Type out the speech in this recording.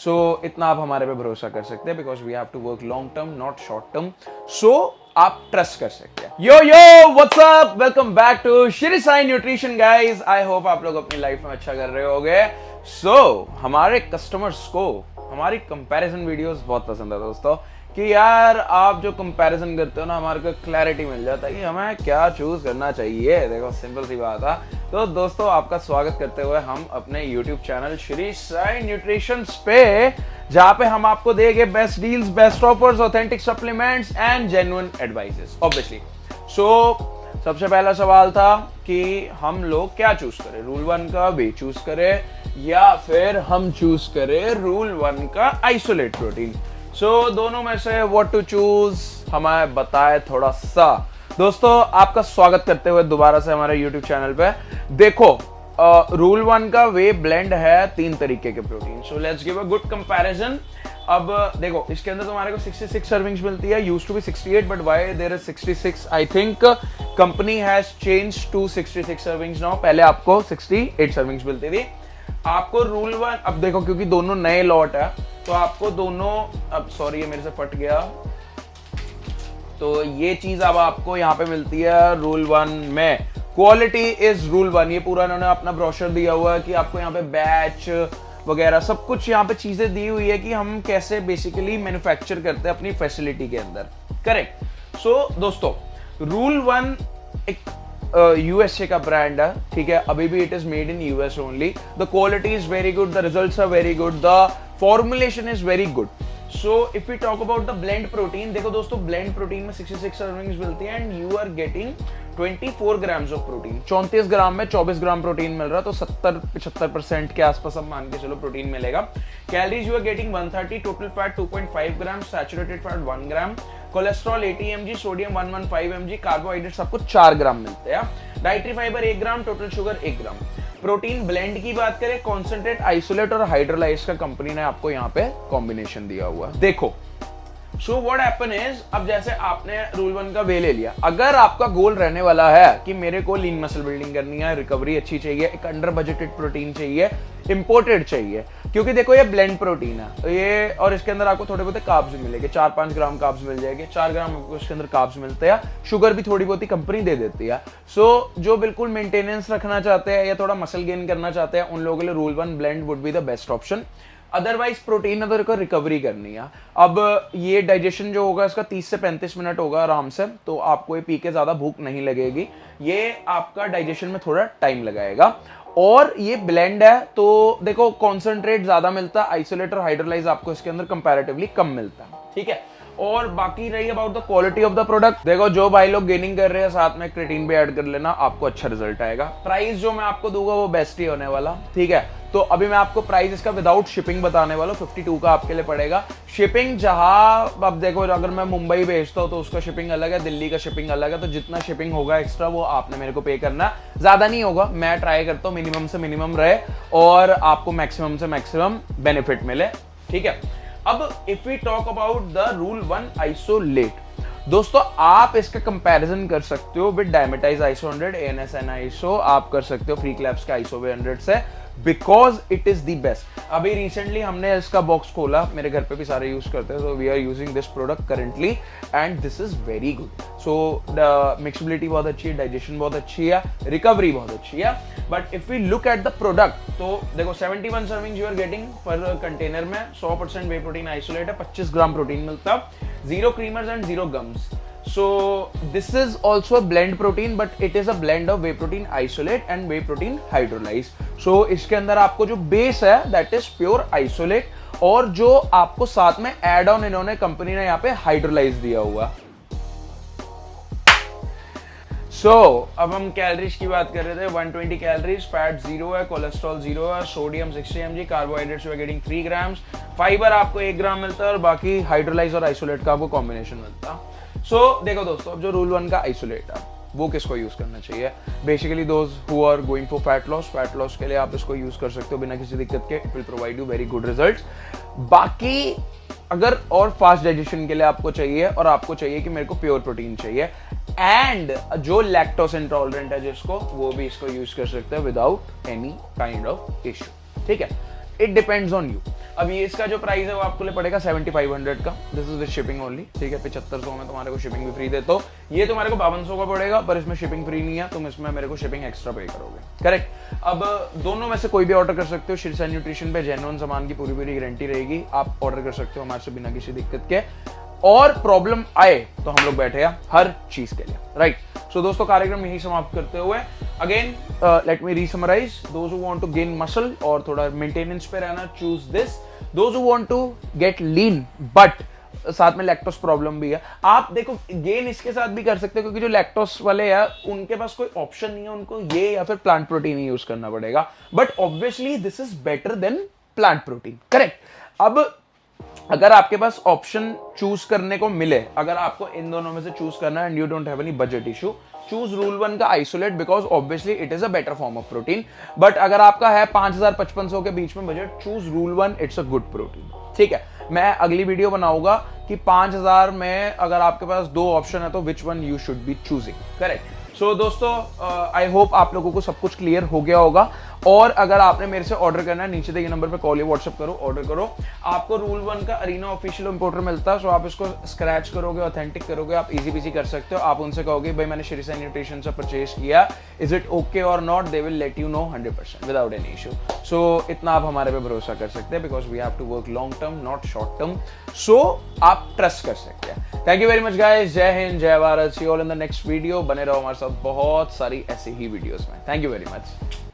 सो इतना आप हमारे पे भरोसा कर सकते हैं, because we have to work long term not short term. So आप ट्रस्ट कर सकते हैं। Yo yo what's up, welcome back to Shri Sai nutrition guys. I hope आप लोग अपनी लाइफ में अच्छा कर रहे होगे। सो हमारे कस्टमर्स को हमारी कंपैरिजन वीडियोस बहुत पसंद है दोस्तों, कि यार आप जो कंपैरिजन करते हो ना, हमारे को क्लैरिटी मिल जाता है कि हमें क्या चूज करना चाहिए। देखो सिंपल सी बात है। तो दोस्तों आपका स्वागत करते हुए हम अपने YouTube channel Shri Sai nutrition पे, जहां पे हम आपको देंगे best deals, best offers, authentic supplements and genuine advices obviously. So सबसे पहला सवाल था कि हम लोग क्या चूज करें, रूल 1 का वे चूज करें या फिर हम चूज करें रूल 1 का आइसोलेट प्रोटीन। सो दोनों में से व्हाट टू चूज हमें बताए थोड़ा सा। दोस्तों आपका स्वागत करते हुए दोबारा से हमारे YouTube चैनल पे। देखो रूल 1 का वे ब्लेंड है 3 तरीके के protein. So let's give a good comparison. अब देखो इसके अंदर तुम्हारे को 66 सर्विंग्स मिलती है, used to be 68 but why there is 66? I think company has changed to 66 servings now. पहले आपको 68 सर्विंग्स मिलती थी। आपको रूल 1 अब देखो, क्योंकि दोनों नए लॉट है तो आपको दोनों, अब सॉरी ये मेरे से फट गया, तो ये चीज अब आपको यहाँ पे मिलती है रूल 1 में। Quality is rule 1। ये पूरा इन्होंने अपना ब्रोशर दिया हुआ है कि आपको यहाँ पे बैच वगैरह सब कुछ यहाँ पे चीजें दी हुई है कि हम कैसे बेसिकली मैन्युफैक्चर करते हैं अपनी फैसिलिटी के अंदर। करेक्ट। सो दोस्तों रूल 1 एक यूएसए का ब्रांड है, ठीक है। अभी भी it is made in US only. The quality is very good, the results are very good, the formulation is very good. So if we talk about the blend protein, देखो दोस्तों blend protein में 66 servings मिलती है and you are getting 24 grams of protein. 34 gram में 24 gram protein मिल रहा है, तो 70-75% के आसपास हम मान के चलो प्रोटीन मिलेगा। Calories you are getting 130, total fat 2.5 gram, saturated fat 1 gram, cholesterol 80 mg, sodium 115 mg, carbohydrate सबको 4 ग्राम मिलते हैं। Dietary fibre 1 gram, total sugar 1 gram. Protein blend की बात करें, कॉन्सेंट्रेट, आइसोलेट और हाइड्रोलाइज का कंपनी ने आपको यहाँ पे कॉम्बिनेशन दिया हुआ है। देखो सो व्हाट हैपन इज, अब जैसे आपने रूल 1 का वे ले लिया, अगर आपका गोल रहने वाला है कि मेरे को लीन मसल बिल्डिंग करनी है, रिकवरी अच्छी चाहिए, एक अंडर बजटेड प्रोटीन चाहिए, इंपोर्टेड चाहिए, क्योंकि देखो ये ब्लेंड प्रोटीन है तो ये, और इसके अंदर आपको थोड़े बहुत कार्ब्स मिलेंगे, 4-5 ग्राम कार्ब्स मिल जाएंगे, 4 ग्राम आपको इसके अंदर कार्ब्स मिलते हैं, शुगर भी थोड़ी बहुत ही कंपनी दे देती है। सो जो बिल्कुल मेंटेनेंस रखना चाहते हैं या थोड़ा मसल गेन करना चाहते हैं, उन लोगों के लिए rule 1 blend would be the best option. Otherwise protein अगर को रिकवरी करनी है, अब ये डाइजेशन जो होगा इसका 30 से 35 मिनट होगा आराम से, तो आपको ये पी के ज्यादा भूख नहीं लगेगी। ये आपका डाइजेशन में थोड़ा टाइम लगाएगा। और ये ब्लेंड है तो देखो कॉन्सेंट्रेट ज्यादा मिलता है, आइसोलेट और हाइड्रोलाइज आपको इसके अंदर कंपैरेटिवली कम मिलता है, ठीक है। और बाकी रही about the quality of the product, देखो जो भाई लोग गेनिंग कर रहे हैं साथ में क्रिएटिन भी ऐड कर लेना, आपको अच्छा रिजल्ट आएगा। प्राइस जो मैं आपको दूंगा वो बेस्ट ही होने वाला, ठीक है। तो अभी मैं आपको प्राइस इसका विदाउट शिपिंग बताने वाला हूँ। 52 का आपके लिए पड़ेगा। शिपिंग जहां, अब देखो अगर मैं मुंबई भेजता हूँ तो उसका शिपिंग अलग है, दिल्ली का शिपिंग अलग है, तो जितना शिपिंग होगा एक्स्ट्रा वो आपने मेरे को पे करना है। ज्यादा नहीं होगा, मैं ट्राई करता हूँ मिनिमम से मिनिमम रहे और आपको मैक्सिमम से मैक्सिमम बेनिफिट मिले, ठीक है। अब if we talk about the rule 1 isolate, दोस्तों आप इसका कंपैरिजन कर सकते हो with Dymatize iso 100, ANSN iso, आप कर सकते हो फ्री क्लैप्स का आइसो 100 से, because it is the best. अभी रिसेंटली हमने इसका बॉक्स खोला, मेरे घर पे भी सारे यूज करते हैं, तो we are using this product currently and this is very good. So mixability बहुत अच्छी है, डाइजेशन बहुत अच्छी है, रिकवरी बहुत अच्छी है। But if we look at the product, तो देखो 71 servings you are getting per container में, 100% वे प्रोटीन आइसोलेट है, 25 ग्राम प्रोटीन मिलता है, 0 creamers and 0 gums. So this is also a blend protein, but it is a blend of whey protein isolate and whey protein hydrolyzed. So इसके अंदर आपको जो base है that is pure isolate, और जो आपको साथ में एड ऑन इन्होंने कंपनी ने यहाँ पे हाइड्रोलाइज दिया हुआ। अब हम कैलोरीज की बात कर रहे थे, 120 कैलोरीज, फैट 0 है, कोलेस्ट्रॉल 0 है, sodium 60 mg, carbohydrates you are getting 3 grams, fibre आपको 1 ग्राम मिलता है और बाकी हाइड्रोलाइज और आइसोलेट का आपको कॉम्बिनेशन मिलता है। देखो दोस्तों, अब जो रूल 1 का आइसोलेट है वो किसको यूज करना चाहिए? Basically those who are going for fat loss के लिए आप इसको यूज कर सकते हो बिना किसी दिक्कत के। It will provide you very good results. बाकी अगर और फास्ट डाइजेशन के लिए आपको चाहिए, और आपको चाहिए कि मेरे को प्योर प्रोटीन चाहिए, एंड जो लैक्टोस इंटॉलरेंट है जिसको, वो भी इसको यूज कर सकते हैं without any kind of issue, ठीक है। It depends on you. अब ये इसका जो प्राइस है वो आपको लिए पड़ेगा 7500 का, this is with shipping only, ठीक है। 7500 में तुम्हारे को शिपिंग भी फ्री देता हूँ। ये तुम्हारे को 5200 का पड़ेगा, पर इसमें शिपिंग फ्री नहीं है, तुम इसमें मेरे को शिपिंग एक्स्ट्रा पे करोगे, करेक्ट। अब दोनों में से कोई भी ऑर्डर कर सकते हो, श्री साई न्यूट्रिशन पे जेन्युइन सामान की पूरी पूरी गारंटी रहेगी, आप ऑर्डर कर सकते हो हमारे से बिना किसी दिक्कत के, और प्रॉब्लम आए तो हम लोग बैठे हैं हर चीज के लिए, राइट। सो दोस्तों कार्यक्रम यही समाप्त करते हुए again let me resummarise, those who want to gain muscle और थोड़ा मेंटेनेंस पे रहना, choose this. Those who want to get lean but साथ में लैक्टोस प्रॉब्लम भी है, आप देखो गेन इसके साथ भी कर सकते हो, क्योंकि जो लैक्टोस वाले हैं उनके पास कोई ऑप्शन नहीं है, उनको ये या फिर प्लांट प्रोटीन ही यूज करना पड़ेगा, but obviously this is better than plant protein, correct. अब अगर आपके पास ऑप्शन चूज करने को मिले, अगर आपको इन दोनों में से चूज करना है and you don't have any budget issue, choose rule 1 का isolate, because obviously it is a better form of protein. But अगर आपका है 5000-5500 के बीच में budget, choose rule 1, it's a good protein, ठीक है। मैं अगली वीडियो बनाऊंगा कि 5000 में अगर आपके पास दो ऑप्शन है तो which one you should be choosing, correct. So दोस्तों आई होप आप लोगों को सब कुछ क्लियर हो गया होगा, और अगर आपने मेरे से ऑर्डर करना है नीचे दिए नंबर पे कॉल या व्हाट्सएप करो, ऑर्डर करो। आपको रूल 1 का अरीना ऑफिशियल इंपोर्टर मिलता है, सो आप इसको स्क्रैच करोगे, ऑथेंटिक करोगे, आप इजी पीजी कर सकते हो। आप उनसे कहोगे भाई मैंने श्री साई न्यूट्रिशन से परचेज किया, इज इट ओके और not, they will let you know 100% without any issue. So इतना आप हमारे पे भरोसा कर सकते हैं, because we have to work long term not short term, so आप ट्रस्ट कर सकते हैं। Thank you very much guys, जय हिंद, जय Bharat, see all in the next video. बने रहो हमारे साथ बहुत सारी ऐसी ही वीडियोस में। Thank you very much.